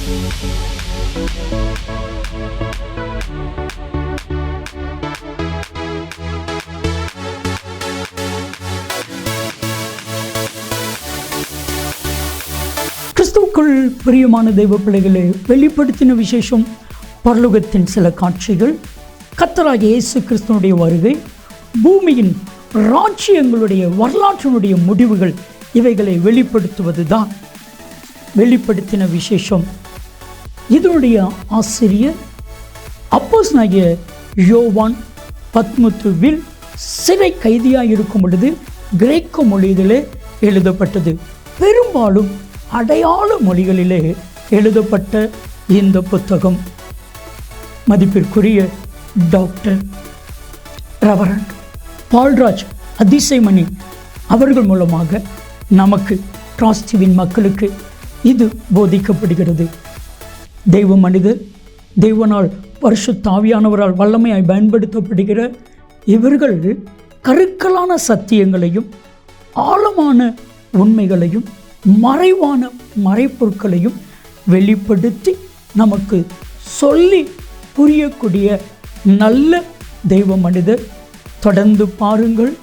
கிறிஸ்துவுக்குள் பிரியமான தெய்வ பிள்ளைகளை வெளிப்படுத்தின விசேஷம் பரலோகத்தின் சில காட்சிகள், கர்த்தராகிய இயேசு கிறிஸ்துவனுடைய வருகை, பூமியின் ராஜ்யங்களுடைய வரலாற்றினுடைய முடிவுகள், இவைகளை வெளிப்படுத்துவது தான் வெளிப்படுத்தின விசேஷம். இதனுடைய ஆசிரியர் அப்போஸ்தலனாகிய யோவான் பத்மத்துவில் சிறை கைதியாக இருக்கும் பொழுது கிரேக்க மொழியிலே எழுதப்பட்டது. பெரும்பாலும் அடையாள மொழிகளிலே எழுதப்பட்ட இந்த புத்தகம் மதிப்பிற்குரிய டாக்டர் ரெவரண்ட் பால்ராஜ் அதிசயமணி அவர்கள் மூலமாக நமக்கு டிராஸ்டிவின் மக்களுக்கு இது போதிக்கப்படுகிறது. தெய்வ மனிதர், தெய்வனால் பரிசுத்த ஆவியானவரால் வல்லமையாய் பயன்படுத்தப்படுகிற இவர்கள் கருக்கலான சத்தியங்களையும் ஆழமான உண்மைகளையும் மறைவான மறைப்பொருட்களையும் வெளிப்படுத்தி நமக்கு சொல்லி புரியக்கூடிய நல்ல தெய்வ மனிதர். தொடர்ந்து பாருங்கள்.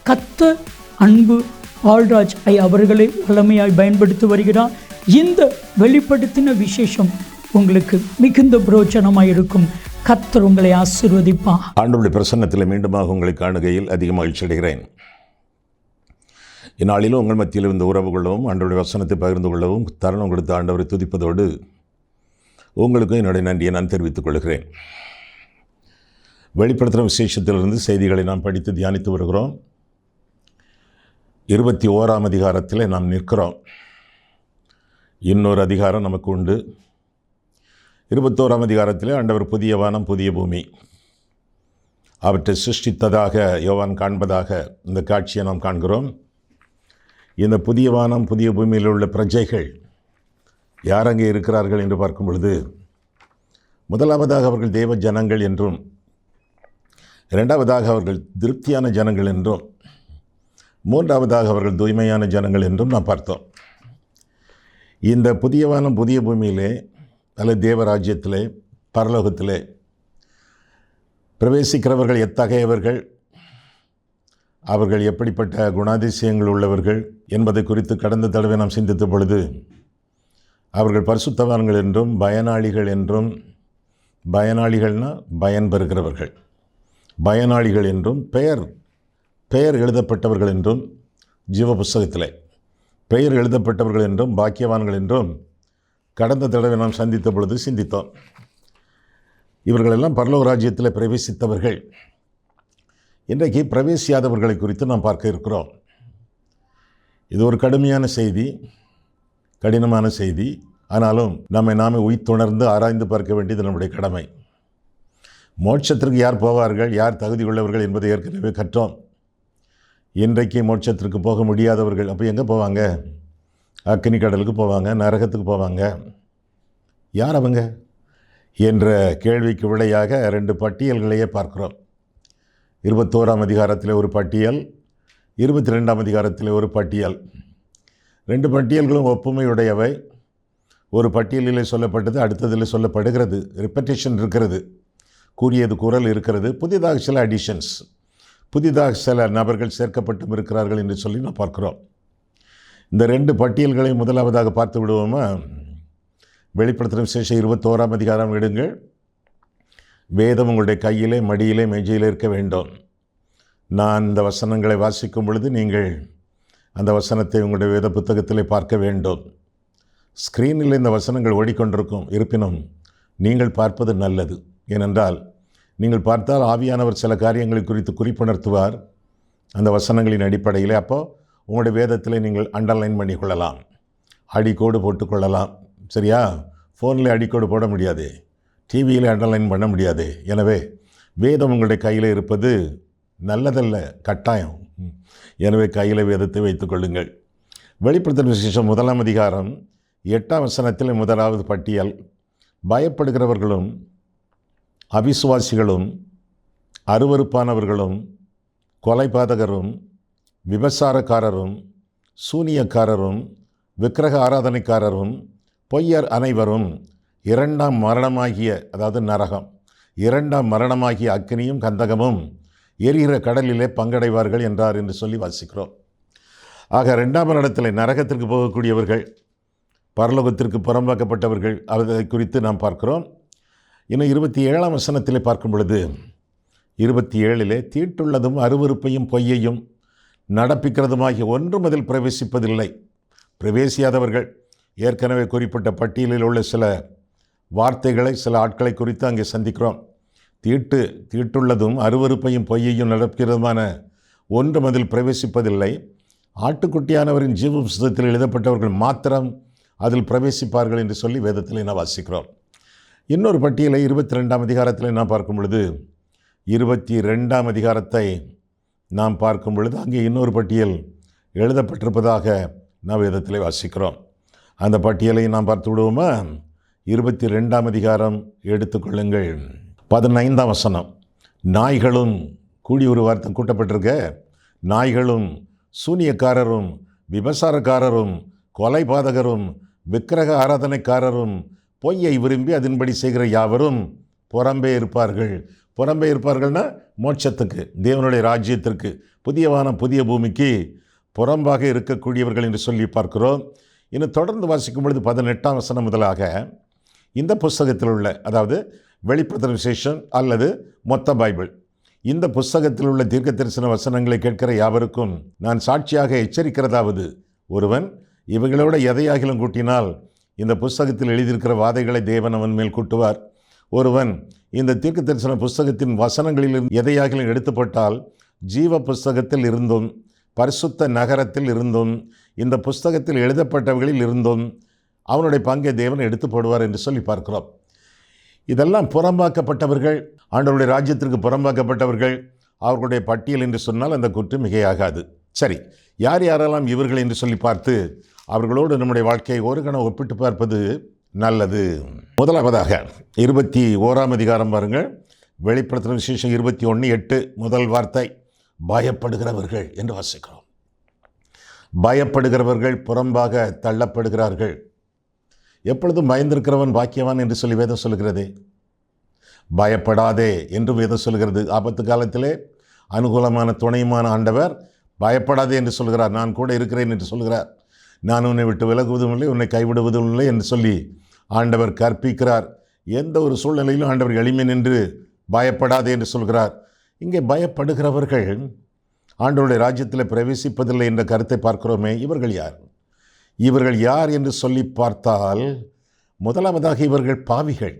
கர்த்தர் அன்பு பால்ராஜ் அவர்களை வல்லமையாய் பயன்படுத்தி வருகிறார். இந்த வெளிப்படுத்தின விசேஷம் உங்களுக்கு மிகுந்த பிரயோஜனமாக இருக்கும். கர்த்தர் உங்களை ஆசீர்வதிப்பார். ஆண்டவருடைய பிரசன்னத்தில் மீண்டுமாக உங்களை காணுகையில் அதிக மகிழ்ச்சி அடைகிறேன். இந்நாளிலும் உங்கள் மத்தியில் இருந்த உறவு கொள்ளவும் ஆண்டவருடைய வசனத்தை பகிர்ந்து கொள்ளவும் தருணம் கொடுத்த ஆண்டவரை துதிப்பதோடு உங்களுக்கும் என்னுடைய நன்றியை நான் தெரிவித்துக் கொள்கிறேன். வெளிப்படுத்துகிற விசேஷத்திலிருந்து செய்திகளை நாம் படித்து தியானித்து வருகிறோம். 21ஆம் அதிகாரத்தில் நாம் நிற்கிறோம். இன்னொரு அதிகாரம் நமக்கு உண்டு. 21ஆம் அதிகாரத்தில் ஆண்டவர் புதிய வானம் புதிய பூமி அவற்றை சிருஷ்டித்ததாக யோவான் காண்பதாக இந்த காட்சியை நாம் காண்கிறோம். இந்த புதிய வானம் புதிய பூமியில் உள்ள பிரஜைகள் யார் அங்கே இருக்கிறார்கள் என்று பார்க்கும் பொழுது, முதலாவதாக அவர்கள் தேவ ஜனங்கள் என்றும், இரண்டாவதாக அவர்கள் திருப்தியான ஜனங்கள் என்றும், மூன்றாவதாக அவர்கள் தூய்மையான ஜனங்கள் என்றும் நாம் பார்த்தோம். இந்த புதிய வானம் புதிய பூமியிலே அல்லது தேவராஜ்யத்திலே பரலோகத்திலே பிரவேசிக்கிறவர்கள் எத்தகையவர்கள், அவர்கள் எப்படிப்பட்ட குணாதிசயங்கள் உள்ளவர்கள் என்பதை குறித்து கடந்த தடவை நாம் சிந்தித்த பொழுது, அவர்கள் பரிசுத்தவான்கள் என்றும் பயனாளிகள் என்றும், பயனாளிகள்னால் பயன் பெறுகிறவர்கள், பயனாளிகள் என்றும், பெயர் எழுதப்பட்டவர்கள் என்றும், ஜீவ புஸ்தகத்திலே பெயர் எழுதப்பட்டவர்கள் என்றும், பாக்கியவான்கள் என்றும் கடந்த தடவை நாம் சந்தித்த பொழுது சிந்தித்தோம். இவர்களெல்லாம் பரலோக ராஜ்யத்தில் பிரவேசித்தவர்கள். இன்றைக்கு பிரவேசியாதவர்களை குறித்து நாம் பார்க்க இருக்கிறோம். இது ஒரு கடுமையான செய்தி, கடினமான செய்தி. ஆனாலும் நாமே உய்த்துணர்ந்து ஆராய்ந்து பார்க்க வேண்டியது நம்முடைய கடமை. மோட்சத்திற்கு யார் போவார்கள், யார் தகுதி உள்ளவர்கள் என்பதை ஏற்கனவே கற்றோம். இன்றைக்கு மோட்சத்திற்கு போக முடியாதவர்கள் அப்போ எங்கே போவாங்க? அக்கினி கடலுக்கு போவாங்க, நரகத்துக்கு போவாங்க. யார் அவங்க என்ற கேள்விக்கு விடையாக 2 பட்டியல்களையே பார்க்கிறோம். 21ஆம் அதிகாரத்தில் ஒரு பட்டியல், 22ஆம் அதிகாரத்தில் ஒரு பட்டியல். 2 பட்டியல்களும் ஒப்புமையுடையவை. ஒரு பட்டியலில் சொல்லப்பட்டது அடுத்ததில் சொல்லப்படுகிறது. ரிப்பெட்டிஷன் இருக்கிறது, கூறியது குரல் இருக்கிறது. புதிதாக சில அடிஷன்ஸ், புதிதாக சில நபர்கள் சேர்க்கப்பட்டும் இருக்கிறார்கள் என்று சொல்லி நான் பார்க்குறோம். இந்த 2 பட்டியல்களை முதலாவதாக பார்த்து விடுவோமா? வெளிப்படுத்துகிற விசேஷம் 21ஆம் அதிகாரம் எடுங்கள். வேதம் உங்களுடைய கையிலே, மடியிலே, மேஜையிலே இருக்க வேண்டும். நான் இந்த வசனங்களை வாசிக்கும் பொழுது நீங்கள் அந்த வசனத்தை உங்களுடைய வேத புத்தகத்திலே பார்க்க வேண்டும். ஸ்க்ரீனில் இந்த வசனங்கள் ஓடிக்கொண்டிருக்கும். இருப்பினும் நீங்கள் பார்ப்பது நல்லது. ஏனென்றால் நீங்கள் பார்த்தால் ஆவியானவர் சில காரியங்களை குறித்து குறிப்புணர்த்துவார் அந்த வசனங்களின் அடிப்படையில். அப்போது உங்களுடைய வேதத்தில் நீங்கள் அண்டர்லைன் பண்ணிக்கொள்ளலாம், அடிக்கோடு போட்டுக்கொள்ளலாம். சரியா? ஃபோனில் அடிக்கோடு போட முடியாது, டிவியில் அண்டர்லைன் பண்ண முடியாது. எனவே வேதம் உங்களுடைய கையில் இருப்பது நல்லதல்ல, கட்டாயம். எனவே கையில் வேதத்தை வைத்துக்கொள்ளுங்கள். வெளிப்படுத்தும் விசேஷம் 1ஆம் அதிகாரம் 8ஆம் வசனத்தில் முதலாவது பட்டியல், பயப்படுகிறவர்களும் அவிசுவாசிகளும் அருவருப்பானவர்களும் கொலைபாதகரும் விபசாரக்காரரும் சூனியக்காரரும் விக்கிரக ஆராதனைக்காரரும் பொய்யர் அனைவரும் இரண்டாம் மரணமாகிய, அதாவது நரகம், இரண்டாம் மரணமாகிய அக்கினியும் கந்தகமும் எரிகிற கடலிலே பங்கடைவார்கள் என்றார் என்று சொல்லி வாசிக்கிறோம். ஆக இரண்டாம் மரணத்தில் நரகத்திற்கு போகக்கூடியவர்கள், பரலோகத்திற்கு புறம்பாக்கப்பட்டவர்கள், அதை குறித்து நாம் பார்க்கிறோம். இன்னும் 27ஆம் வசனத்திலே பார்க்கும் பொழுது 27 தீட்டுள்ளதும் அருவருப்பையும் பொய்யையும் நடப்பிக்கிறதுமாகிய ஒன்றும் அதில் பிரவேசிப்பதில்லை. பிரவேசியாதவர்கள் ஏற்கனவே குறிப்பிட்ட பட்டியலில் உள்ள சில வார்த்தைகளை, சில ஆட்களை குறித்து அங்கே சந்திக்கிறோம். தீட்டுள்ளதும் அருவருப்பையும் பொய்யையும் நடப்பிக்கிறதுமான ஒன்றும் அதில் பிரவேசிப்பதில்லை. ஆட்டுக்குட்டியானவரின் ஜீவ புஸ்தகத்தில் எழுதப்பட்டவர்கள் மாத்திரம் அதில் பிரவேசிப்பார்கள் என்று சொல்லி வேதத்தில் நான் வாசிக்கிறோம். இன்னொரு பட்டியலை 22ஆம் அதிகாரத்தில் நாம் பார்க்கும் பொழுது, 22ஆம் அதிகாரத்தை நாம் பார்க்கும் பொழுது அங்கே இன்னொரு பட்டியல் எழுதப்பட்டிருப்பதாக நாம் வேதத்தில் வாசிக்கிறோம். அந்த பட்டியலை நாம் பார்த்து விடுவோமா? 22ஆம் அதிகாரம் எடுத்துக்கொள்ளுங்கள். 15ஆம் வசனம். நாய்களும், கூடி ஒரு வார்த்தை கூட்டப்பட்டிருக்க, நாய்களும் சூனியக்காரரும் விபசாரக்காரரும் கொலைபாதகரும் விக்கிரக ஆராதனைக்காரரும் பொய்யை விரும்பி அதன்படி செய்கிற யாவரும் புறம்பே இருப்பார்கள். புறம்பே இருப்பார்கள்னா மோட்சத்துக்கு, தேவனுடைய ராஜ்யத்திற்கு, புதிய வானம் புதிய பூமிக்கு புறம்பாக இருக்கக்கூடியவர்கள் என்று சொல்லி பார்க்கிறோம். இன்னும் தொடர்ந்து வாசிக்கும் பொழுது 18ஆம் வசனம் முதலாக இந்த புஸ்தகத்தில் உள்ள, அதாவது வெளிப்படுத்தின விசேஷம் அல்லது மொத்த பைபிள், இந்த புஸ்தகத்தில் உள்ள தீர்க்க தரிசன வசனங்களை கேட்கிற யாவருக்கும் நான் சாட்சியாக எச்சரிக்கிறதாவது, ஒருவன் இவைகளோட எதையாகிலும் கூட்டினால் இந்த புஸ்தகத்தில் எழுதியிருக்கிற வாதைகளை தேவன் அவன் மேல் கூட்டுவார். ஒருவன் இந்த தீர்க்க தரிசன புஸ்தகத்தின் வசனங்களில் எதையாகிலும் எடுத்துப்பட்டால் ஜீவ புஸ்தகத்தில் இருந்தும் பரிசுத்த நகரத்தில் இருந்தும் இந்த புஸ்தகத்தில் எழுதப்பட்டவர்களில் இருந்தும் அவனுடைய பங்கை தேவன் எடுத்து போடுவார் என்று சொல்லி பார்க்கிறோம். இதெல்லாம் புறம்பாக்கப்பட்டவர்கள், ஆண்டவருடைய ராஜ்யத்திற்கு புறம்பாக்கப்பட்டவர்கள், அவர்களுடைய பட்டியல் என்று சொன்னால் அந்த குற்றம் மிகையாகாது. சரி, யார் யாரெல்லாம் இவர்கள் என்று சொல்லி பார்த்து அவர்களோடு நம்முடைய வாழ்க்கையை ஒரு கணம் ஒப்பிட்டு பார்ப்பது நல்லது. முதலாவதாக 21ஆம் அதிகாரம் பாருங்கள். வெளிப்படுத்தின விசேஷம் 21:8 முதல் வார்த்தை, பயப்படுகிறவர்கள் என்று வாசிக்கிறோம். பயப்படுகிறவர்கள் புறம்பாக தள்ளப்படுகிறார்கள். எப்பொழுதும் பயந்திருக்கிறவன் பாக்கியவான் என்று சொல்லி வேதம் சொல்லுகிறது. பயப்படாதே என்று வேதம் சொல்கிறது. ஆபத்து காலத்திலே அனுகூலமான துணையுமான ஆண்டவர் பயப்படாதே என்று சொல்கிறார். நான் கூட இருக்கிறேன் என்று சொல்கிறார். நான் உன்னை விட்டு விலகுவதும் இல்லை, உன்னை கைவிடுவதும் இல்லை என்று சொல்லி ஆண்டவர் கற்பிக்கிறார். எந்த ஒரு சூழ்நிலையிலும் ஆண்டவர் எளிமை நின்று பயப்படாதே என்று சொல்கிறார். இங்கே பயப்படுகிறவர்கள் ஆண்டவருடைய ராஜ்யத்தில் பிரவேசிப்பதில்லை என்ற கருத்தை பார்க்கிறோமே. இவர்கள் யார்? இவர்கள் யார் என்று சொல்லி பார்த்தால், முதலாவதாக இவர்கள் பாவிகள்,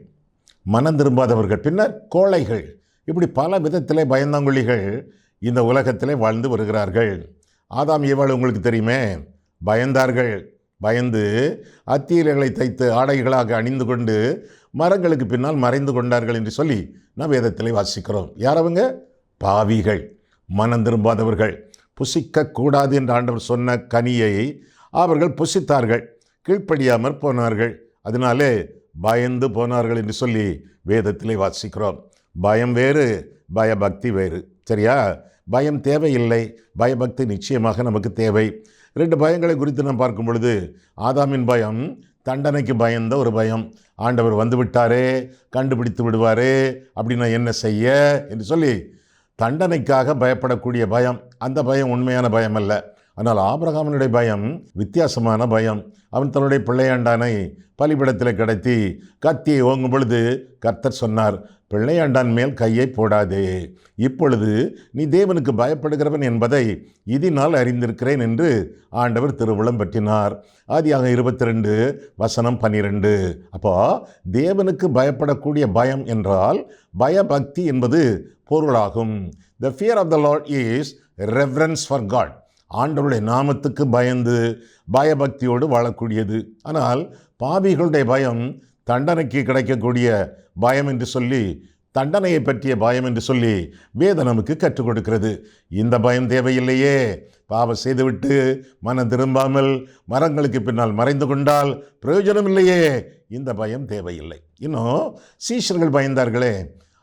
மனம் திரும்பாதவர்கள், பின்னர் கோழைகள். இப்படி பல விதத்திலே பயந்தாங்கொள்ளிகள் இந்த உலகத்திலே வாழ்ந்து வருகிறார்கள். ஆதாம் ஏவாள் உங்களுக்கு தெரியுமே, பயந்தார்கள். பயந்து அத்தியிலைகளை தைத்து ஆடைகளாக அணிந்து கொண்டு மரங்களுக்கு பின்னால் மறைந்து கொண்டார்கள் என்று சொல்லி நாம் வேதத்திலே வாசிக்கிறோம். யார் அவங்க? பாவிகள், மனம் திரும்பாதவர்கள். புசிக்கக்கூடாது என்று ஆண்டவர் சொன்ன கனியை அவர்கள் புசித்தார்கள், கீழ்ப்படியாமற் போனார்கள். அதனாலே பயந்து போனார்கள் என்று சொல்லி வேதத்திலே வாசிக்கிறோம். பயம் வேறு, பயபக்தி வேறு. சரியா? பயம் தேவையில்லை, பயபக்தி நிச்சயமாக நமக்கு தேவை. 2 பயங்களை குறித்து நாம் பார்க்கும் பொழுது, ஆதாமின் பயம் தண்டனைக்கு பயந்த ஒரு பயம். ஆண்டவர் வந்து விட்டாரே, கண்டுபிடித்து விடுவாரே, அப்படி நான் என்ன செய்ய என்று சொல்லி தண்டனைக்காக பயப்படக்கூடிய பயம். அந்த பயம் உண்மையான பயம் அல்ல. ஆனால் ஆபிரகாமினுடைய பயம் வித்தியாசமான பயம். அவன் தன்னுடைய பிள்ளையாண்டானை பலிபீடத்தில் கடத்தி கத்தியை ஓங்கும் பொழுது கர்த்தர் சொன்னார், பிள்ளையாண்டான் மேல் கையை போடாதே, இப்பொழுது நீ தேவனுக்கு பயப்படுகிறவன் என்பதை இதனால் அறிந்திருக்கிறேன் என்று ஆண்டவர் திருவுளம் பற்றினார். ஆதியாகமம் 22:12. அப்போ தேவனுக்கு பயப்படக்கூடிய பயம் என்றால் பயபக்தி என்பது பொருளாகும். The fear of the Lord is reverence for God. ஆண்டவருடைய நாமத்துக்கு பயந்து பயபக்தியோடு வாழக்கூடியது. ஆனால் பாவிகளுடைய பயம் தண்டனைக்கு கிடைக்கக்கூடிய பயம் என்று சொல்லி, தண்டனையை பற்றிய பயம் என்று சொல்லி வேதம் நமக்கு கற்றுக் கொடுக்கிறது. இந்த பயம் தேவையில்லையே. பாவம் செய்துவிட்டு மனம் திரும்பாமல் மரங்களுக்கு பின்னால் மறைந்து கொண்டால் பிரயோஜனம் இல்லையே. இந்த பயம் தேவையில்லை. இன்னும் சீஷர்கள் பயந்தார்களே.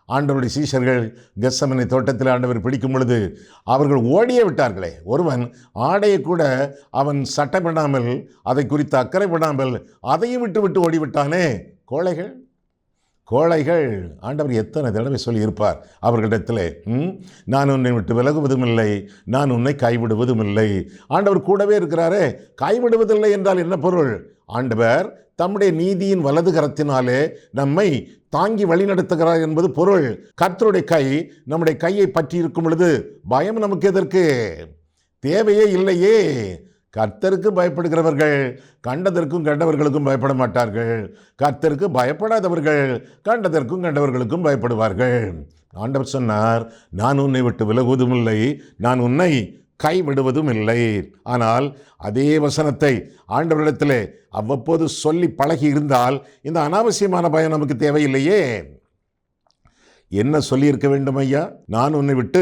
ஆண்டவருடைய சீஷர்கள் கெத்செமனே தோட்டத்தில் ஆண்டவர் பிடிக்கும் பொழுது அவர்கள் ஓடியே விட்டார்களே. ஒருவன் ஆடையை கூட அவன் சட்டை பண்ணாமல், அதை குறித்து அக்கறை படாமல் அதையும் விட்டு ஓடிவிட்டானே. கோழைகள் கோழைகள் ஆண்டவர் எத்தனை தடவை சொல்லியிருப்பார் அவர்களிடத்தில், நான் உன்னை விட்டு விலகுவதும் இல்லை, நான் உன்னை கைவிடுவதும் இல்லை. ஆண்டவர் கூடவே இருக்கிறாரே. கைவிடுவதில்லை என்றால் என்ன பொருள்? ஆண்டவர் தம்முடைய நீதியின் வலது கரத்தினாலே நம்மை தாங்கி வழிநடத்துகிறார் என்பது பொருள். கர்த்தருடைய கை நம்முடைய கையை பற்றி இருக்கும் பொழுது பயம் நமக்கு எதற்கு? தேவையே இல்லையே. கர்த்தருக்கு பயப்படுகிறவர்கள் கண்டதற்கும் கண்டவர்களுக்கும் பயப்பட மாட்டார்கள். கர்த்தருக்கு பயப்படாதவர்கள் கண்டதற்கும் கண்டவர்களுக்கும் பயப்படுவார்கள். ஆண்டவர் சொன்னார், நான் உன்னை விட்டு விலகுவதும் இல்லை, நான் உன்னை கைவிடுவதும் இல்லை. ஆனால் அதே வசனத்தை ஆண்டவரிடத்திலே அவ்வப்போது சொல்லி பழகி இருந்தால் இந்த அனாவசியமான பயம் நமக்கு தேவையில்லையே. என்ன சொல்லியிருக்க வேண்டும் ஐயா? நான் உன்னை விட்டு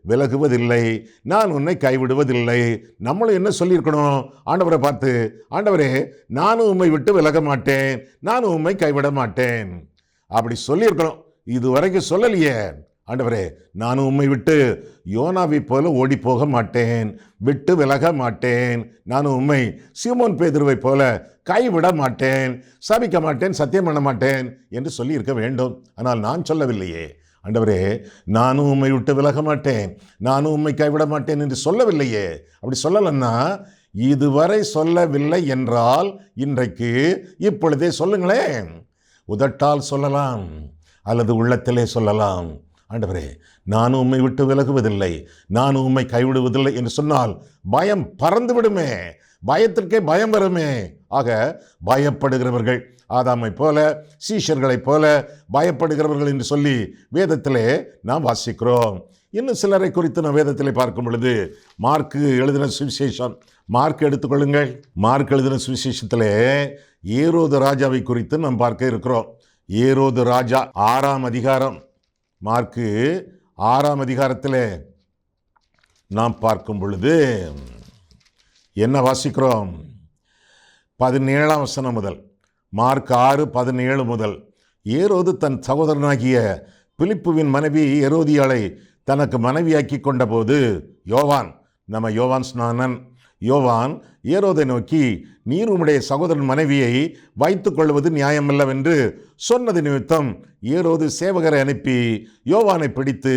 விலகுவதில்லை, நான் உன்னை கைவிடுவதில்லை. நம்மளும் என்ன சொல்லியிருக்கணும்? ஆண்டவரை பார்த்து, ஆண்டவரே நானும் உம்மை விட்டு விலக மாட்டேன், நானும் உம்மை கைவிட மாட்டேன், அப்படி சொல்லியிருக்கணும். இதுவரைக்கும் சொல்லலையே. ஆண்டவரே நானும் உம்மை விட்டு யோனாவை போல ஓடி போக மாட்டேன், விட்டு விலக மாட்டேன், நானும் உம்மை சீமோன் பேதுருவை போல கைவிட மாட்டேன், சபிக்க மாட்டேன், சத்தியம் பண்ண மாட்டேன் என்று சொல்லியிருக்க வேண்டும். ஆனால் நான் சொல்லவில்லையே. ஆண்டவரே நானும் உம்மை விட்டு விலக மாட்டேன், நானும் உம்மை கைவிட மாட்டேன் என்று சொல்லவில்லையே. அப்படி சொல்லலைன்னா, இதுவரை சொல்லவில்லை என்றால் இன்றைக்கு இப்பொழுதே சொல்லுங்களேன். உதட்டால் சொல்லலாம் அல்லது உள்ளத்திலே சொல்லலாம். ஆண்டவரே நானும் உம்மை விட்டு விலகுவதில்லை, நானும் உம்மை கைவிடுவதில்லை என்று சொன்னால் பயம் பறந்து விடுமே, பயத்திற்கே பயம் வருமே. ஆக பயப்படுகிறவர்கள் ஆதாமை போல, சீஷர்களைப் போல பயப்படுகிறவர்கள் என்று சொல்லி வேதத்திலே நாம் வாசிக்கிறோம். இன்னும் சிலரை குறித்து நாம் வேதத்திலே பார்க்கும் பொழுது, மார்க்கு எழுதின சுவிசேஷம், மார்க் எடுத்துக்கொள்ளுங்கள். மார்க் எழுதின சுவிசேஷத்திலே ஏரோது ராஜாவை குறித்து நாம் பார்க்க இருக்கிறோம். ஏரோது ராஜா 6ஆம் அதிகாரம், மார்க்கு 6ஆம் அதிகாரத்தில் நாம் பார்க்கும் பொழுது என்ன வாசிக்கிறோம்? 17ஆம் வசனம் முதல், மார்க் 6:17 முதல். ஏரோது தன் சகோதரனாகிய பிலிப்புவின் மனைவி ஏரோதியாளை தனக்கு மனைவியாக்கி கொண்ட போது, யோவான் ஸ்நானன் யோவான் ஏரோதை நோக்கி, நீர் உம்முடைய சகோதரன் மனைவியை வைத்துக் கொள்வது நியாயமல்லவென்று சொன்னது நிமித்தம் ஏரோது சேவகரை அனுப்பி யோவானை பிடித்து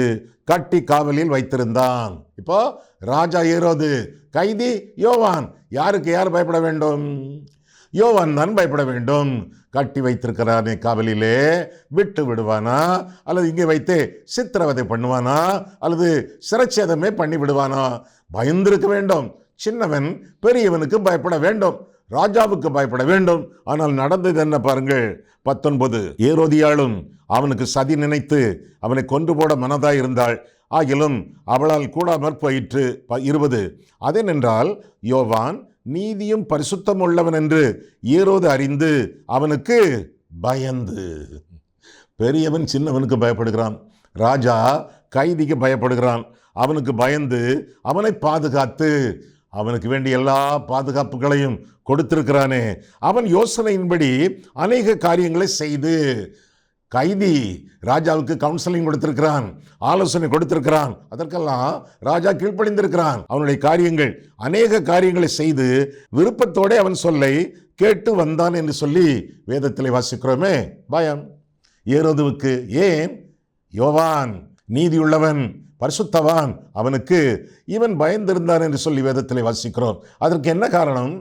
கட்டி காவலில் வைத்திருந்தான். இப்போ ராஜா ஏரோது, கைதி யோவான். யாருக்கு யார் பயப்பட வேண்டும்? யோவான் தான் பயப்பட வேண்டும். கட்டி வைத்திருக்கிறானே காவலிலே, விட்டு விடுவானா அல்லது இங்கே வைத்து சித்திரவதை பண்ணுவானா அல்லது சிரச்சேதமே பண்ணி விடுவானா? பயந்திருக்க வேண்டும். சின்னவன் பெரியவனுக்கு பயப்பட வேண்டும், ராஜாவுக்கு பயப்பட வேண்டும். ஆனால் நடந்தது என்ன பாருங்கள். 19, ஏரோதியாளும் அவனுக்கு சதி நினைத்து அவனை கொன்று போட மனதாய் இருந்தாள், ஆகிலும் அவளால் கூடாமற் போயிற்று. 20, அதேனென்றால் யோவான் நீதியும் பரிசுத்தம் உள்ளவன் என்று ஏரோது அறிந்து அவனுக்கு பயந்து. பெரியவன் சின்னவனுக்கு பயப்படுகிறான், ராஜா கைதிக்கு பயப்படுகிறான். அவனுக்கு பயந்து அவனை பாதுகாத்து அவனுக்கு வேண்டிய எல்லா பாதுகாப்புகளையும் கொடுத்திருக்கிறானே. அவன் யோசனையின்படி அநேக காரியங்களை செய்து, கைதி ராஜாவுக்கு கவுன்சிலிங் கொடுத்திருக்கிறான், ஆலோசனை கொடுத்திருக்கிறான். அதற்கெல்லாம் ராஜா கீழ்ப்படிந்திருக்கிறான். அவனுடைய காரியங்கள், அநேக காரியங்களை செய்து விருப்பத்தோடு அவன் சொல்லை கேட்டு வந்தான் என்று சொல்லி வேதத்தில் வாசிக்கிறோமே. பயம் ஏரோதுவுக்கு. ஏன்? யோவான் நீதியுள்ளவன், பரிசுத்தவான், அவனுக்கு இவன் பயந்திருந்தான் என்று சொல்லி வேதத்தில் வாசிக்கிறோம். அதற்கு என்ன காரணம்?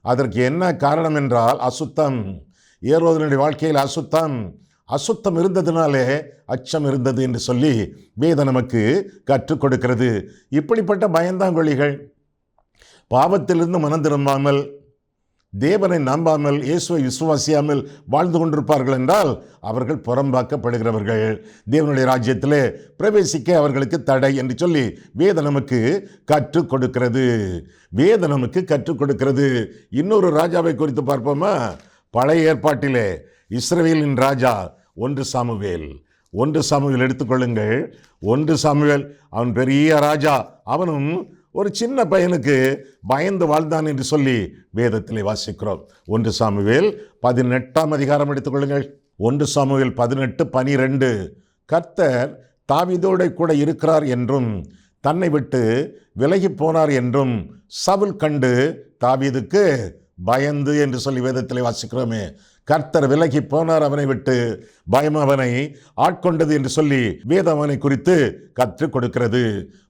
அதற்கு என்ன காரணம் என்றால் அசுத்தம். ஏரோதனுடைய வாழ்க்கையில் அசுத்தம் இருந்ததினாலே அச்சம் இருந்தது என்று சொல்லி வேதம் நமக்கு கற்றுக் கொடுக்கிறது. இப்படிப்பட்ட பயந்தாங்கொழிகள் பாவத்திலிருந்து மனம் திரும்பாமல், தேவனை நம்பாமல், இயேசுவை விசுவாசியாமல் வாழ்ந்து கொண்டிருப்பார்கள் என்றால் அவர்கள் புறம்பாக்கப்படுகிறவர்கள், தேவனுடைய ராஜ்யத்திலே பிரவேசிக்க அவர்களுக்கு தடை என்று சொல்லி வேதம் நமக்கு கற்றுக் கொடுக்கிறது. வேதம் நமக்கு கற்றுக் கொடுக்கிறது. இன்னொரு ராஜாவை குறித்து பார்ப்போமா? பழைய ஏற்பாட்டிலே இஸ்ரவேலின் ராஜா 1 சாமுவேல் எடுத்துக்கொள்ளுங்கள். 1 சாமுவேல், அவன் பெரிய ராஜா. அவனும் ஒரு சின்ன பையனுக்கு பயந்து வாழ்ந்தான் என்று சொல்லி வேதத்திலே வாசிக்கிறோம். 1 சாமுவேல் 18ஆம் அதிகாரம் எடுத்துக்கொள்ளுங்கள். 1 சாமுவேல் 18:12. கர்த்தர் தாவீதோடு கூட இருக்கிறார் என்றும் தன்னை விட்டு விலகி போனார் என்றும் சவுல் கண்டு தாவீதுக்கு பயந்து என்று சொல்லி வேதத்திலே வாசிக்கிறோமே. கர்த்தர் விலகி போனார் அவனை விட்டு, பயம் அவனை ஆட்கொண்டது என்று சொல்லி வேதம் அவனை குறித்து கற்றுக் கொடுக்கிறது.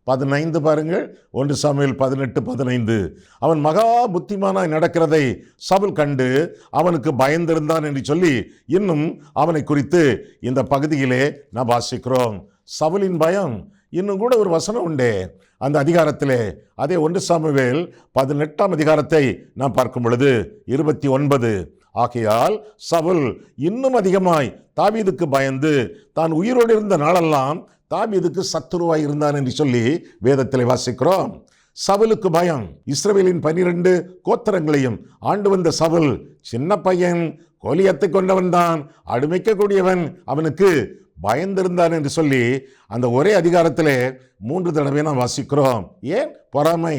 15 பாருங்கள், 1 சாமுவேல் 18:15. அவன் மகா புத்திமானாய் நடக்கிறதை சவுல் கண்டு அவனுக்கு பயந்திருந்தான் என்று சொல்லி இன்னும் அவனை குறித்து இந்த பகுதியிலே நாம் வாசிக்கிறோம். சவுலின் பயம் இன்னும் கூட ஒரு வசனம் உண்டே அந்த அதிகாரத்திலே. அதே 1 சாமுவேல் 18ஆம் அதிகாரத்தை நாம் பார்க்கும் பொழுது 29. ஆகையால் சவுல் இன்னும் அதிகமாய் தாவீதுக்கு பயந்து தான் உயிரோடு இருந்த நாளெல்லாம் தாவீதுக்கு சத்துருவாய் இருந்தான் என்று சொல்லி வேதத்திலே வாசிக்கிறோம். சவுலுக்கு பயம். இஸ்ரவேலின் 12 கோத்திரங்களையும் ஆண்டு வந்த சவுல் சின்ன பையன், கோலியத்தை கொண்டவன் தான், அடிமைக்கக்கூடியவன், அவனுக்கு பயந்திருந்தான் என்று சொல்லி அந்த ஒரே அதிகாரத்திலே 3 தடவை நாம் வாசிக்கிறோம். ஏன்? பொறாமை.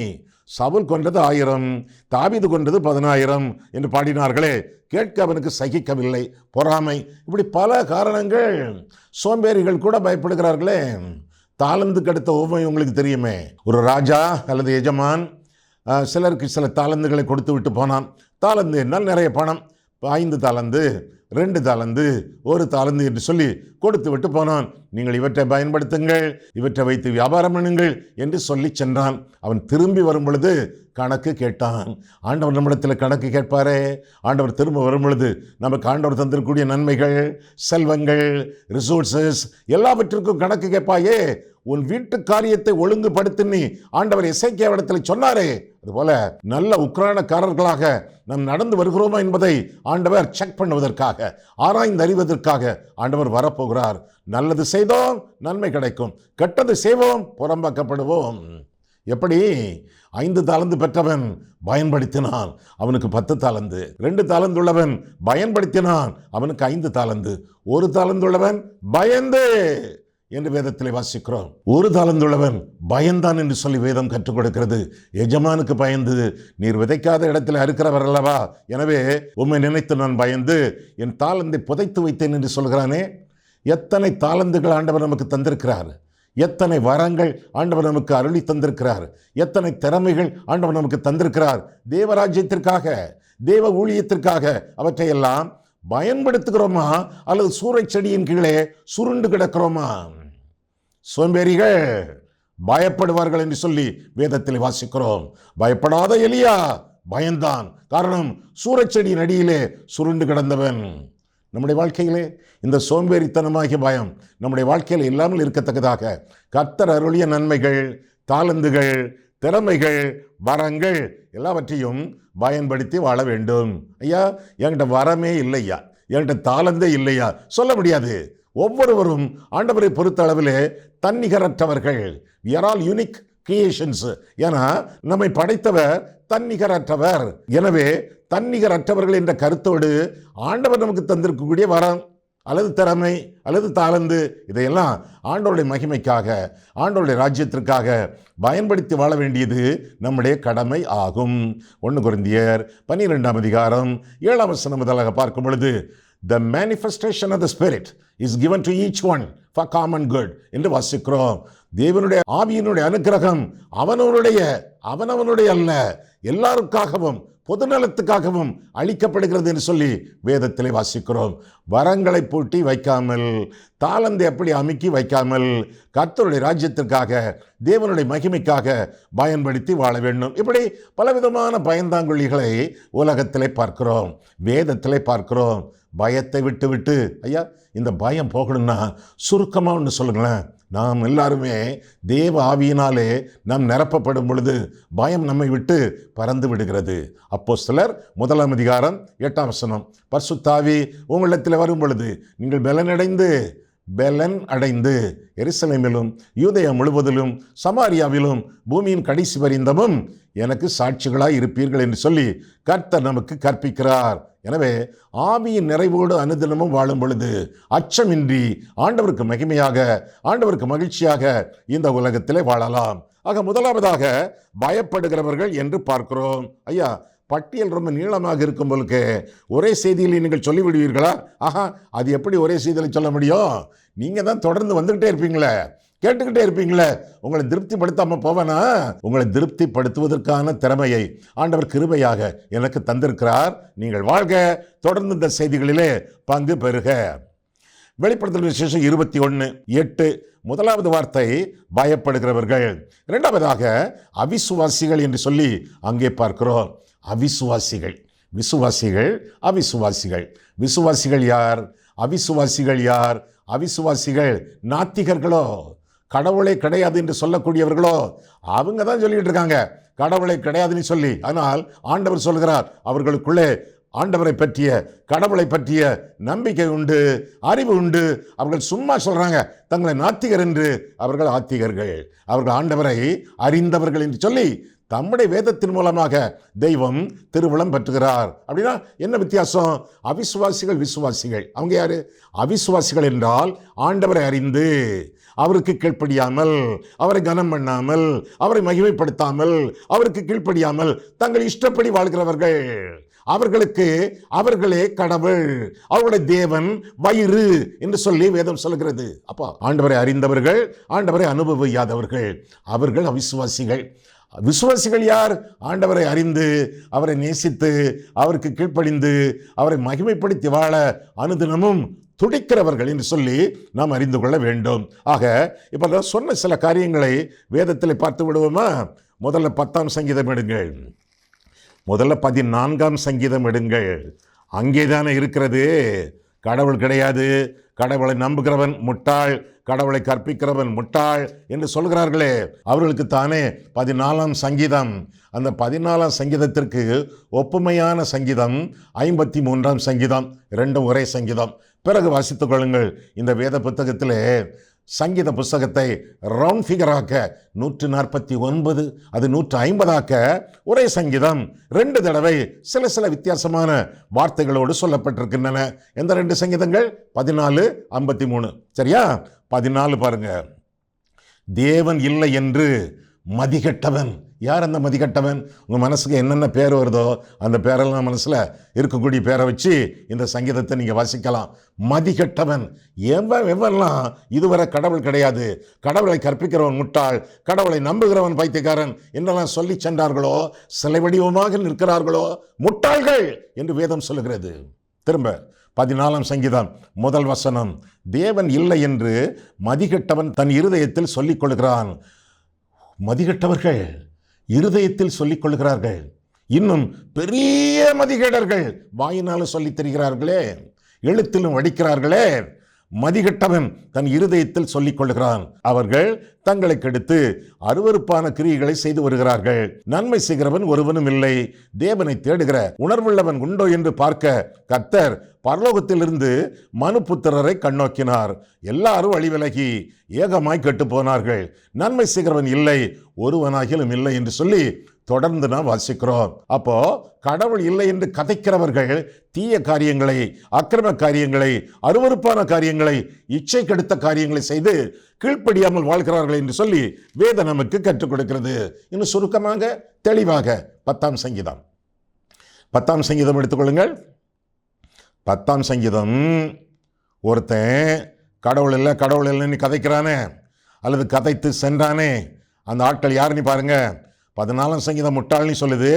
சவுல் கொண்டது 1000, தாவீது கொண்டது 10000 என்று பாடினார்களே, கேட்க அவனுக்கு சகிக்கவில்லை. பொறாமை. இப்படி பல காரணங்கள். சோம்பேறிகள் கூட பயப்படுகிறார்களே. தாளந்துக்கு அடுத்த ஓமை உங்களுக்கு தெரியுமே. ஒரு ராஜா அல்லது எஜமான் சிலருக்கு சில தாளந்துகளை கொடுத்து விட்டு போனான். தாளந்து என்னால் நிறைய பணம், 5 தாளந்து, 2 தாளந்து, 1 தாளந்து என்று சொல்லி கொடுத்து விட்டு போனான். நீங்கள் இவற்றை பயன்படுத்துங்கள், இவற்றை வைத்து வியாபாரம் பண்ணுங்கள் என்று சொல்லி சென்றான். அவன் திரும்பி வரும் பொழுது கணக்கு கேட்டான். ஆண்டவர் நம்மிடத்தில் கணக்கு கேட்பாரே. ஆண்டவர் திரும்ப வரும் பொழுது நமக்கு ஆண்டவர் தந்திருக்கக்கூடிய நன்மைகள், செல்வங்கள், ரிசோர்சஸ் எல்லாவற்றிற்கும் கணக்கு கேட்பாயே. உன் வீட்டு காரியத்தை ஒழுங்குபடுத்தி நீ ஆண்டவர் எசேக்கியாவிடத்தில் சொன்னாரே, அதுபோல நல்ல உக்ரானக்காரர்களாக நாம் நடந்து வருகிறோமா என்பதை ஆண்டவர் செக் பண்ணுவதற்காக, ஆராய்ந்து அறிவதற்காக ஆண்டவர் வரப்போகிறார். நல்லது செய்தோம் நன்மை கிடைக்கும், கெட்டது செய்வோம் புறம்பாக்கப்படுவோம். எப்படி? 5 தாளந்து பெற்றவன் பயன்படுத்தினான், அவனுக்கு 10 தாளந்து. 2 தாளந்து உள்ளவன் பயன்படுத்தினான், அவனுக்கு 5 தாளந்து. 1 தாளந்து உள்ளவன் பயந்து என்று வேதத்திலே வாசிக்கிறோம். 1 தாளந்துள்ளவன் பயந்தான் என்று சொல்லி வேதம் கற்றுக் கொடுக்கிறது. எஜமானுக்கு பயந்து, நீர் விதைக்காத இடத்தில் அறுக்கிறவர் அல்லவா, எனவே உம்மை நினைத்து நான் பயந்து என் தாளந்தை புதைத்து வைத்தேன் என்று சொல்கிறானே. எத்தனை தாளந்துகள் ஆண்டவர் நமக்கு தந்திருக்கிறார், எத்தனை வரங்கள் ஆண்டவர் நமக்கு அருளி தந்திருக்கிறார், எத்தனை திறமைகள் ஆண்டவர் நமக்கு தந்திருக்கிறார். தேவராஜ்யத்திற்காக, தேவ ஊழியத்திற்காக அவற்றையெல்லாம் பயன்படுத்துகிறோமா அல்லது சூறை செடியின் கீழே சுருண்டு கிடக்கிறோமா? சோம்பேறிகள் பயப்படுவார்கள் என்று சொல்லி வேதத்தில் வாசிக்கிறோம். பயப்படாத எலியா பயந்தான். காரணம், சூறை செடியின் அடியிலே சுருண்டு கிடந்தவன். நம்முடைய வாழ்க்கையிலே இந்த சோம்பேறித்தனமாகிய பயம் நம்முடைய வாழ்க்கையில் இல்லாமல் இருக்கத்தக்கதாக கர்த்தர் அருளிய நன்மைகள், தாளந்துகள், திறமைகள், வரங்கள் எல்லாவற்றையும் பயன்படுத்தி வாழ வேண்டும். ஐயா, என்கிட்ட வரமே இல்லையா, என்கிட்ட தாளந்தே இல்லையா சொல்ல முடியாது. ஒவ்வொருவரும் ஆண்டவரை பொறுத்த அளவிலே தன்னிகரற்றவர்கள். we are all unique creations. ஏன்னா நம்மை படைத்தவர் தன்னிகரற்றவர். எனவே தன்னிகரற்றவர்கள் என்ற கருத்தோடு ஆண்டவர் நமக்கு தந்திருக்கக்கூடிய வரம் அல்லது திறமை அல்லது தாளந்து, இதையெல்லாம் ஆண்டவருடைய மகிமைக்காக, ஆண்டவருடைய ராஜ்யத்திற்காக பயன்படுத்தி வாழ வேண்டியது நம்முடைய கடமை ஆகும். 1 கொரிந்தியர் 12ஆம் அதிகாரம் 7ஆம் வசனம் முதலாக பார்க்கும் பொழுது, the manifestation of the spirit is given to each one for common good என்று வாசிக்கிறோம். தேவனுடைய ஆவியினுடைய அனுக்கிரகம் அவனவனுடைய அல்ல, எல்லாருக்காகவும் பொதுநலத்துக்காகவும் அளிக்கப்படுகிறது என்று சொல்லி வேதத்திலே வாசிக்கிறோம். வரங்களை பூட்டி வைக்காமல், தாளந்தை அப்படி அமுக்கி வைக்காமல், கர்த்தருடைய ராஜ்யத்திற்காக, தேவனுடைய மகிமைக்காக பயன்படுத்தி வாழ வேண்டும். இப்படி பலவிதமான பயந்தாங்குழிகளை உலகத்திலே பார்க்கிறோம், வேதத்திலே பார்க்கிறோம். பயத்தை விட்டு விட்டு ஐயா, இந்த பயம் போகணும்னா சுருக்கமாக ஒன்று சொல்லுங்களேன். நாம் எல்லாருமே தேவ ஆவியினாலே நாம் நிரப்பப்படும் பொழுது பயம் நம்மை விட்டு பறந்து விடுகிறது. அப்போஸ்தலர் 1ஆம் அதிகாரம் 8ஆம் வசனம், பரிசுத்த ஆவி உங்களிடத்தில் வரும் பொழுது நீங்கள் பெலன் அடைந்து எருசலேமிலும் யூதேயா முழுவதிலும் சமாரியாவிலும் பூமியின் கடைசி பரிந்தமும் எனக்கு சாட்சிகளாய் இருப்பீர்கள் என்று சொல்லி கர்த்தர் நமக்கு கற்பிக்கிறார். எனவே ஆவியின் நிறைவோடு அனுதினமும் வாழும் பொழுது அச்சமின்றி ஆண்டவருக்கு மகிமையாக, ஆண்டவருக்கு மகிழ்ச்சியாக இந்த உலகத்திலே வாழலாம். ஆக முதலாவதாக பயப்படுகிறவர்கள் என்று பார்க்கிறோம். ஐயா, பட்டியல் ரொம்ப நீளமாக இருக்கும் போலுக்கு ஒரே செய்தியில் நீங்கள் சொல்லிவிடுவீர்களா? ஆஹா, அது எப்படி ஒரே செய்தியில் சொல்ல முடியும்? நீங்கள் தான் தொடர்ந்து வந்துக்கிட்டே இருப்பீங்களே. கேட்டுக்கிட்டே இருப்பீங்களே, உங்களை திருப்திப்படுத்தாம போவேனா? உங்களை திருப்திப்படுத்துவதற்கான திறமையை ஆண்டவர் கிருபையாக எனக்கு தந்திருக்கிறார். நீங்கள் வாழ்க, தொடர்ந்து இந்த செய்திகளிலே பங்கு பெறுக. வெளிப்படுத்தல் விசேஷம் 21:8. முதலாவது வார்த்தை பயப்படுகிறவர்கள், இரண்டாவதாக அவிசுவாசிகள் என்று சொல்லி அங்கே பார்க்கிறோம். அவிசுவாசிகள், விசுவாசிகள், அவிசுவாசிகள். விசுவாசிகள் யார்? அவிசுவாசிகள் யார்? அவிசுவாசிகள் நாத்திகர்களோ, கடவுளே கிடையாது என்று சொல்லக்கூடியவர்களோ, அவங்க தான் சொல்லிட்டு இருக்காங்க கடவுளை கிடையாதுன்னு சொல்லி. ஆனால் ஆண்டவர் சொல்கிறார், அவர்களுக்குள்ளே ஆண்டவரை பற்றிய, கடவுளை பற்றிய நம்பிக்கை உண்டு, அறிவு உண்டு. அவர்கள் சும்மா சொல்றாங்க தங்களை நாத்திகர் என்று. அவர்கள் ஆத்திகர்கள், அவர்கள் ஆண்டவரை அறிந்தவர்கள் என்று சொல்லி தம்முடைய வேதத்தின் மூலமாக தெய்வம் திருவுளம் பெற்றுகிறார். அப்படின்னா என்ன வித்தியாசம்? அவிசுவாசிகள், விசுவாசிகள். அவங்க யாரு? அவிசுவாசிகள் என்றால் ஆண்டவரை அறிந்து அவருக்கு கீழ்ப்படியாமல், அவரை கனம் பண்ணாமல், அவரை மகிமைப்படுத்தாமல், அவருக்கு கீழ்ப்படியாமல் தங்கள் இஷ்டப்படி வாழ்கிறவர்கள். அவர்களுக்கு அவர்களே கடவுள், அவருடைய தேவன் வயிறு என்று சொல்லி வேதம் சொல்கிறது. அப்போ ஆண்டவரை அறிந்தவர்கள், ஆண்டவரை அனுபவியாதவர்கள், அவர்கள் அவிசுவாசிகள். விசுவாசிகள் யார்? ஆண்டவரை அறிந்து, அவரை நேசித்து, அவருக்கு கீழ்ப்படிந்து, அவரை மகிமைப்படுத்தி வாழ அனுதினமும் துடிக்கிறவர்கள் என்று சொல்லி நாம் அறிந்து கொள்ள வேண்டும். ஆக இப்போ நான் சொன்ன சில காரியங்களை வேதத்தில் பார்த்து விடுவோமா? முதல்ல 10ஆம் சங்கீதம் எடுங்கள், முதல்ல 14ஆம் சங்கீதம் எடுங்கள். அங்கேதானே இருக்கிறது கடவுள் கிடையாது, கடவுளை நம்புகிறவன் முட்டாள், கடவுளை கற்பிக்கிறவன் முட்டாள் என்று சொல்கிறார்களே, அவர்களுக்கு தானே 14ஆம் சங்கீதம். அந்த 14ஆம் சங்கீதத்திற்கு ஒப்புமையான சங்கீதம் 53ஆம் சங்கீதம். ரெண்டும் ஒரே சங்கீதம். பிறகு வாசித்துக் கொள்ளுங்கள். இந்த வேத புத்தகத்திலே சங்கீத புஸ்தகத்தை ரவுண்ட் ஃபிகராக்க 149, அது 150ஆக்க ஒரே சங்கீதம் 2 தடவை சில சில வித்தியாசமான வார்த்தைகளோடு சொல்லப்பட்டிருக்கின்றன. எந்த 2 சங்கீதங்கள்? 14, 53. சரியா? 14 பாருங்க. தேவன் இல்லை என்று மதிகட்டவன். யார் அந்த மதிகட்டவன்? உங்கள் மனசுக்கு என்னென்ன பேர் வருதோ அந்த பேரெல்லாம் மனசில் இருக்கக்கூடிய பேரை வச்சு இந்த சங்கீதத்தை நீங்கள் வாசிக்கலாம். மதிகட்டவன் எவெல்லாம் இதுவரை கடவுள் கிடையாது, கடவுளை கற்பிக்கிறவன் முட்டாள், கடவுளை நம்புகிறவன் பைத்தியக்காரன் என்றெல்லாம் சொல்லி சென்றார்களோ, சிலை வடிவமாக நிற்கிறார்களோ, முட்டாள்கள் என்று வேதம் சொல்லுகிறது. திரும்ப 14ஆம் சங்கீதம் முதல் வசனம். தேவன் இல்லை என்று மதிகட்டவன் தன் இருதயத்தில் சொல்லிக் கொள்கிறான். மதிகட்டவர்கள் இருதயத்தில் சொல்லிக் கொள்கிறார்கள். இன்னும் பெரிய மதிகேடர்கள் வாயினாலும் சொல்லித் தருகிறார்களே, எழுத்திலும் வடிக்கிறார்களே. மதிகட்டவன் தன் இருதயத்தில் சொல்லிக் கொள்கிறான். அவர்கள் தங்களை கெடுத்து அருவருப்பான கிரியைகளை செய்து வருகிறார்கள். நன்மை செய்கிறவன் ஒருவனும் இல்லை, தேவனை தேடுகிற உணர்வுள்ளவன் உண்டோ என்று பார்க்க கர்த்தர் பரலோகத்திலிருந்து மனுபுத்திரரை கண்ணோக்கினார். எல்லாரும் வழிவிலகி ஏகமாய் கெட்டு போனார்கள், நன்மை செய்கிறவன் இல்லை, ஒருவனாகிலும் இல்லை என்று சொல்லி தொடர்ந்து நாம் வாசிக்கிறோம். அப்போ கடவுள் இல்லை என்று கதைக்கிறவர்கள் தீய காரியங்களை, அக்கிரம காரியங்களை, அருவருப்பான காரியங்களை, இச்சை கெடுத்த காரியங்களை செய்து கீழ்ப்படியாமல் வாழ்கிறார்கள் என்று சொல்லி வேதம் நமக்கு கற்றுக் கொடுக்கிறது. இன்னும் சுருக்கமாக தெளிவாக 10ஆம் சங்கீதம். 10ஆம் சங்கீதம் எடுத்துக்கொள்ளுங்கள். 10ஆம் சங்கீதம். ஒருத்தன் கடவுள் இல்லை கடவுள் இல்லைன்னு கதைக்கிறானே, அல்லது கதைத்து சென்றானே, அந்த ஆட்கள் யாருன்னு பாருங்க. 14ஆம் சங்கீதம் முட்டாள்னு சொல்லுது,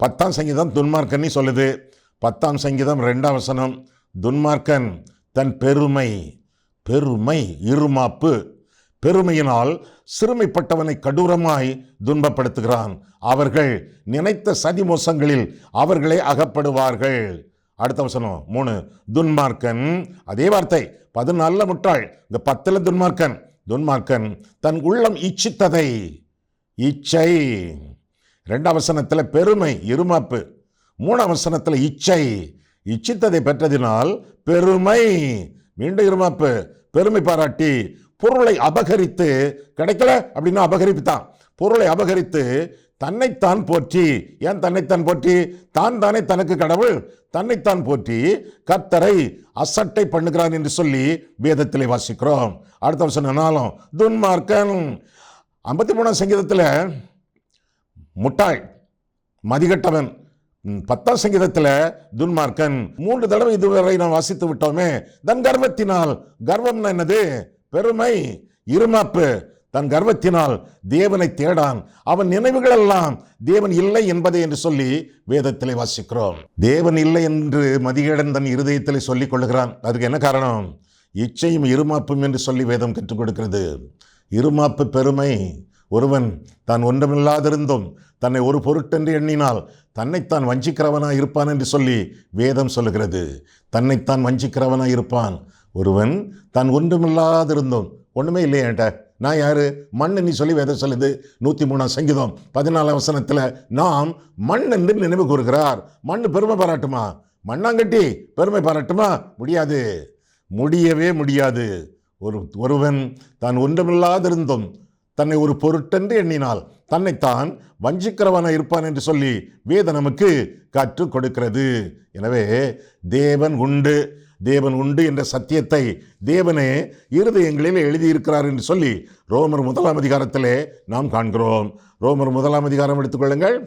10ஆம் சங்கீதம் துன்மார்க்கன்னு சொல்லுது. 10ஆம் சங்கீதம் 2ஆம் வசனம், துன்மார்க்கன் தன் பெருமை, இருமாப்பு, பெருமையினால் சிறுமைப்பட்டவனை கடூரமாய் துன்பப்படுத்துகிறான். அவர்கள் நினைத்த சதி மோசங்களில் அவர்களே அகப்படுவார்கள். அடுத்த வசனம் 3, துன்மார்க்கன், அதே வார்த்தை 14 முட்டாள், இந்த 10 துன்மார்க்கன் தன் உள்ளம் இச்சித்ததை, இச்சை, 2ஆம் வசனத்தில் பெருமை, இருமாப்பு, 3ஆம் வசனத்தில் இச்சை, இச்சித்ததை பெற்றதினால் பெருமை, மீண்டும் இருமாப்பு, பெருமை பாராட்டி பொருளை அபகரித்து, கிடைக்கல அப்படின்னா அபகரிப்பு தான், பொருளை அபகரித்து தன்னைத்தான் போற்றி. ஏன் தன்னைத்தான் போற்றி? தான் தானே தனக்கு கடவுள். தன்னைத்தான் போற்றி கர்த்தரை அசட்டை பண்ணுகிறான் என்று சொல்லி வேதத்திலே வாசிக்கிறோம். அடுத்த வசனம் 4, துன்மார்க்கன். 53ஆம் சங்கீதத்தில் முட்டாள், மதிகட்டவன். 10ஆம் சங்கீதத்தில் துன்மார்க்கன். 3 தடவை இதுவரை நாம் வாசித்து விட்டோமே. தன் கர்வத்தினால், கர்வம்னா என்னது? பெருமை. இருமாப்பு. தன் கர்வத்தினால் தேவனை தேடான். அவன் நினைவுகளெல்லாம் தேவன் இல்லை என்பதை என்று சொல்லி வேதத்திலே வாசிக்கிறோம். தேவன் இல்லை என்று மதிகேடன் தன் இருதயத்திலே சொல்லிக் கொள்ளுகிறான். அதுக்கு என்ன காரணம்? இச்சையும் இருமாப்பும் என்று சொல்லி வேதம் கற்றுக் கொடுக்கிறது. இருமாப்பு பெருமை. ஒருவன் தான் ஒன்றுமில்லாதிருந்தும் தன்னை ஒரு பொருட்டென்று எண்ணினால் தன்னைத்தான் வஞ்சிக்கிறவனாய் இருப்பான் என்று சொல்லி வேதம் சொல்லுகிறது. தன்னைத்தான் வஞ்சிக்கிறவனாய் இருப்பான். ஒருவன் தான் ஒன்றுமில்லாதிருந்தும், ஒன்றுமே இல்லையே என்கிட்ட, நான் யாரு, மண் நீ சொல்லி வேதம் சொல்லுது. 103 சங்கீதம் 14 வசனத்தில் நாம் மண் என்று நினைவு கூறுகிறார். மண் பெருமை பாராட்டுமா? மண்ணாங்கட்டி பெருமை பாராட்டுமா? முடியாது, முடியவே முடியாது. ஒருவன் தான் ஒன்றுமில்லாதிருந்தும் தன்னை ஒரு பொருட்டென்று எண்ணினால் தன்னைத்தான் வஞ்சிக்கிறவனாய் இருப்பான் என்று சொல்லி வேதம் நமக்கு கற்றுக் கொடுக்கிறது. எனவே தேவன் உண்டு, தேவன் உண்டு என்ற சத்தியத்தை தேவனே இருதயங்களில் எழுதியிருக்கிறார் என்று சொல்லி ரோமர் 1 அதிகாரத்திலே நாம் காண்கிறோம். ரோமர் 1 அதிகாரம் எடுத்துக்கொள்ளுங்கள்.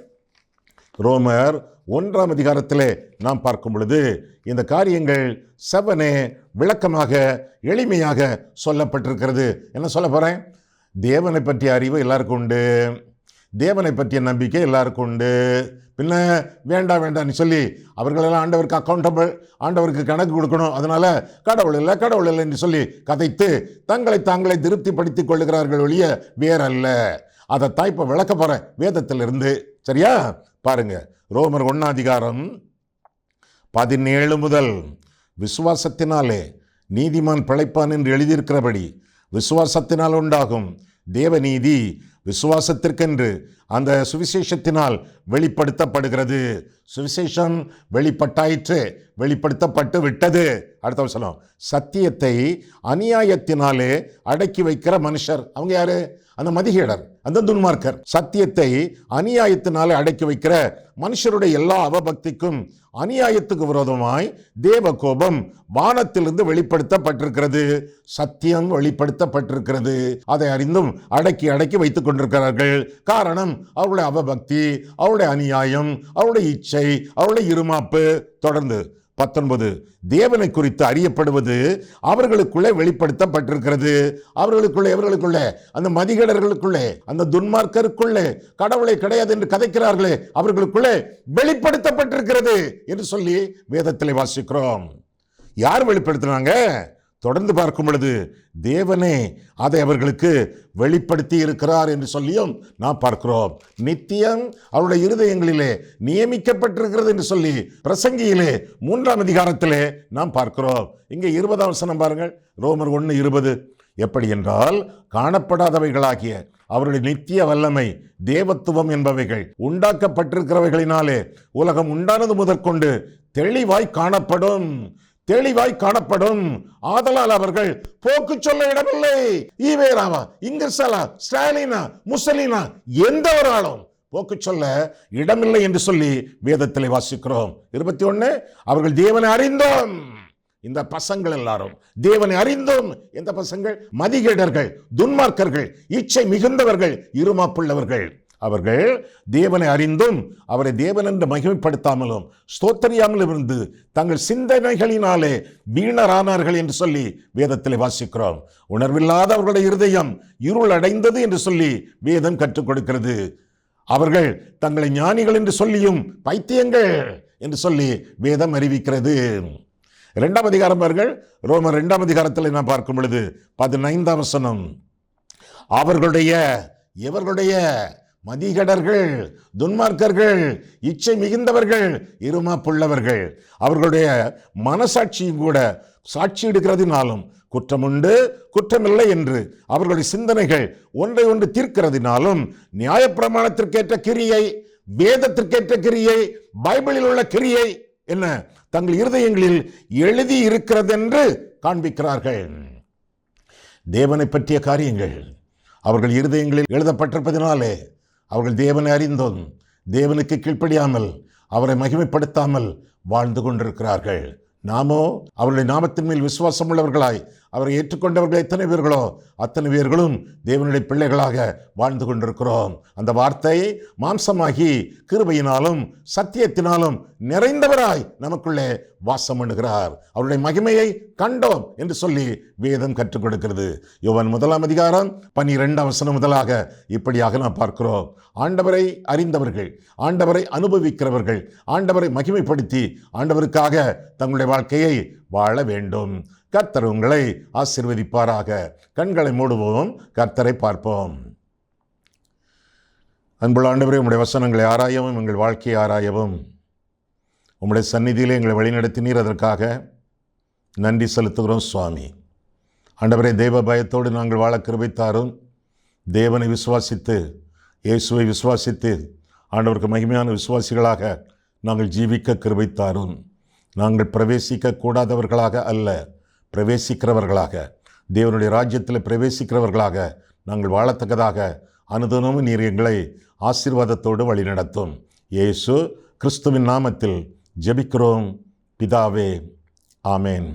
ரோமர் 1 அதிகாரத்திலே நாம் பார்க்கும் பொழுது இந்த காரியங்கள் செவனே விளக்கமாக எளிமையாக சொல்லப்பட்டிருக்கிறது. என்ன சொல்ல போகிறேன்? தேவனை பற்றிய அறிவு எல்லாருக்கும் உண்டு, தேவனை பற்றிய நம்பிக்கை எல்லாருக்கும் உண்டு. பின்ன வேண்டாம்னு சொல்லி அவர்களெல்லாம் ஆண்டவருக்கு அக்கௌண்டபிள், ஆண்டவருக்கு கணக்கு கொடுக்கணும், அதனால கடவுள் இல்லை என்று சொல்லி கதைத்து தங்களை தாங்களே திருப்திப்படுத்திக் கொள்ளுகிறார்கள் ஒழிய வேறல்ல. அதை தாய்ப்ப விளக்க போகிறேன் வேதத்திலிருந்து. சரியா? பாருங்க, ரோமர் 1 அதிகாரம் 17 முதல், விசுவாசத்தினாலே நீதிமான் பிழைப்பான் என்று எழுதியிருக்கிறபடி விசுவாசத்தினால் உண்டாகும் தேவநீதி விசுவாசத்திற்கென்று அந்த சுவிசேஷத்தினால் வெளிப்படுத்தப்படுகிறது. சுவிசேஷம் வெளிப்பட்டாயிற்று, வெளிப்படுத்தப்பட்டு விட்டது. அடுத்த வசனம், சத்தியத்தை அநியாயத்தினாலே அடக்கி வைக்கிற மனுஷர். அவங்க யாரு? அந்த மதிகேடர், அந்த துன்மார்க்கர். சத்தியத்தை அநியாயத்தினாலே அடக்கி வைக்கிற மனுஷருடைய எல்லா அவபக்திக்கும் அநியாயத்துக்கு விரோதமாய் தேவ கோபம் வானத்திலிருந்து வெளிப்படுத்தப்பட்டிருக்கிறது. சத்தியம் வெளிப்படுத்தப்பட்டிருக்கிறது. அதை அறிந்தும் அடக்கி வைத்துக் கொண்டிருக்கிறார்கள். காரணம் அவருடைய அவபக்தி, அவருடைய அநியாயம், அவருடைய இச்சை, அவருடைய இருமாப்பு. தொடர்ந்து 19, தேவனை குறித்து அறியப்படுவது அவர்களுக்குள்ளே வெளிப்படுத்தப்பட்டிருக்கிறது. அவர்களுக்குள்ளே அந்த மதிகேடர்களுக்குள்ளே, அந்த துன்மார்க்கருக்குள்ளே, கடவுளை கிடையாது என்று கதைக்கிறார்களே அவர்களுக்குள்ளே வெளிப்படுத்தப்பட்டிருக்கிறது என்று சொல்லி வேதத்தில் வாசிக்கிறோம். யார் வெளிப்படுத்தினாங்க? தொடர்ந்து பார்க்கும் பொழுது தேவனே அதை அவர்களுக்கு வெளிப்படுத்தி இருக்கிறார் என்று சொல்லியும் நாம் பார்க்கிறோம். நித்தியம் அவருடைய இருதயங்களிலே நியமிக்கப்பட்டிருக்கிறது என்று சொல்லி பிரசங்கியிலே 3 அதிகாரத்திலே நாம் பார்க்கிறோம். இங்கே 20 வசனம் பாருங்கள். ரோமர் 1:20. எப்படி என்றால், காணப்படாதவைகளாகிய அவருடைய நித்திய வல்லமை, தேவத்துவம் என்பவைகள் உண்டாக்கப்பட்டிருக்கிறவைகளினாலே உலகம் உண்டானது முதற்கொண்டு தெளிவாய் காணப்படும். ஆதலால் அவர்கள் போக்கு சொல்ல இடமில்லை. ஈவேராவா, இங்கர்சலா, ஸ்டாலினா, முசலினா, எந்த ஒரு ஆளும் போக்கு சொல்ல இடமில்லை என்று சொல்லி வேதத்திலே வாசிக்கிறோம். 21, அவர்கள் தேவனை அறிந்தோம். இந்த பசங்கள் எல்லாரும் தேவனை அறிந்தும், எந்த பசங்கள்? மதிகேடர்கள், துன்மார்க்கர்கள், இச்சை மிகுந்தவர்கள், இருமாப்புள்ளவர்கள். அவர்கள் தேவனை அறிந்தும் அவரை தேவன் என்று மகிமைப்படுத்தாமலும் ஸ்தோத்திரியாமலும் இருந்து தங்கள் சிந்தனைகளினாலே வீணரானார்கள் என்று சொல்லி வேதத்தில் வாசிக்கிறோம். உணர்வில்லாத அவர்களுடைய இருதயம் இருள் அடைந்தது என்று சொல்லி வேதம் கற்றுக் கொடுக்கிறது. அவர்கள் தங்களை ஞானிகள் என்று சொல்லியும் பைத்தியங்கள் என்று சொல்லி வேதம் அறிவிக்கிறது. 2 அதிகாரம் பாருங்கள். ரோமர் 2 அதிகாரத்தில் நாம் பார்க்கும் பொழுது 15 வசனம், இவர்களுடைய மதிகடர்கள், துன்மார்க்கர்கள், இச்சை மிகுந்தவர்கள், இருமாப்புள்ளவர்கள், அவர்களுடைய மனசாட்சியும் கூட சாட்சியிடுகிறதினாலும் குற்றமுண்டு குற்றமில்லை என்று அவர்களுடைய சிந்தனைகள் ஒன்றை ஒன்று தீர்க்கிறதினாலும் நியாயப்பிரமாணத்திற்கேற்ற கிரியை, வேதத்திற்கேற்ற கிரியை, பைபிளில் உள்ள கிரியை என்ன தங்கள் இருதயங்களில் எழுதி இருக்கிறது என்று காண்பிக்கிறார்கள். தேவனை பற்றிய காரியங்கள் அவர்கள் இருதயங்களில் எழுதப்பட்டிருப்பதினாலே அவர்கள் தேவனை அறிந்தும் தேவனுக்கு கீழ்ப்படியாமல் அவரை மகிமைப்படுத்தாமல் வாழ்ந்து கொண்டிருக்கிறார்கள். நாமோ அவருடைய நாமத்தின் மேல் விசுவாசம் உள்ளவர்களாய் அவரை ஏற்றுக்கொண்டவர்கள் எத்தனை பேர்களோ அத்தனை பேர்களும் தேவனுடைய பிள்ளைகளாக வாழ்ந்து கொண்டிருக்கிறோம். அந்த வார்த்தை மாம்சமாகி கிருபையினாலும் சத்தியத்தினாலும் நிறைந்தவராய் நமக்குள்ளே வாசம் பண்ணுகிறார். அவருடைய மகிமையை கண்டோம் என்று சொல்லி வேதம் கற்றுக் கொடுக்கிறது. யோவான் 1:12 முதலாக இப்படியாக நாம் பார்க்கிறோம். ஆண்டவரை அறிந்தவர்கள், ஆண்டவரை அனுபவிக்கிறவர்கள், ஆண்டவரை மகிமைப்படுத்தி ஆண்டவருக்காக தங்களுடைய வாழ்க்கையை வாழ வேண்டும். கர்த்தர் உங்களை ஆசீர்வதிப்பாராக. கண்களை மூடுவோம், கர்த்தரை பார்ப்போம். அன்புள்ள ஆண்டவரே, உம்முடைய வசனங்களை ஆராயவும் எங்கள் வாழ்க்கையை ஆராயவும் உம்முடைய சந்நிதியிலே எங்களை வழிநடத்தினீர். அதற்காக நன்றி செலுத்துகிறோம் சுவாமி. ஆண்டவரே, தெய்வ பயத்தோடு நாங்கள் வாழ கிருபை தாரும். தேவனை விசுவாசித்து, இயேசுவை விசுவாசித்து ஆண்டவருக்கு மகிமையான விசுவாசிகளாக நாங்கள் ஜீவிக்க கிருபை தாரும். நாங்கள் பிரவேசிக்க கூடாதவர்களாக அல்ல, பிரவேசிக்கிறவர்களாக, தேவனுடைய ராஜ்யத்தில் பிரவேசிக்கிறவர்களாக நாங்கள் வாழத்தக்கதாக அனுதினமும் நீர் எங்களை ஆசீர்வாதத்தோடு வழிநடத்தும். இயேசு கிறிஸ்துவின் நாமத்தில் ஜெபிக்கிறோம் பிதாவே, ஆமேன்.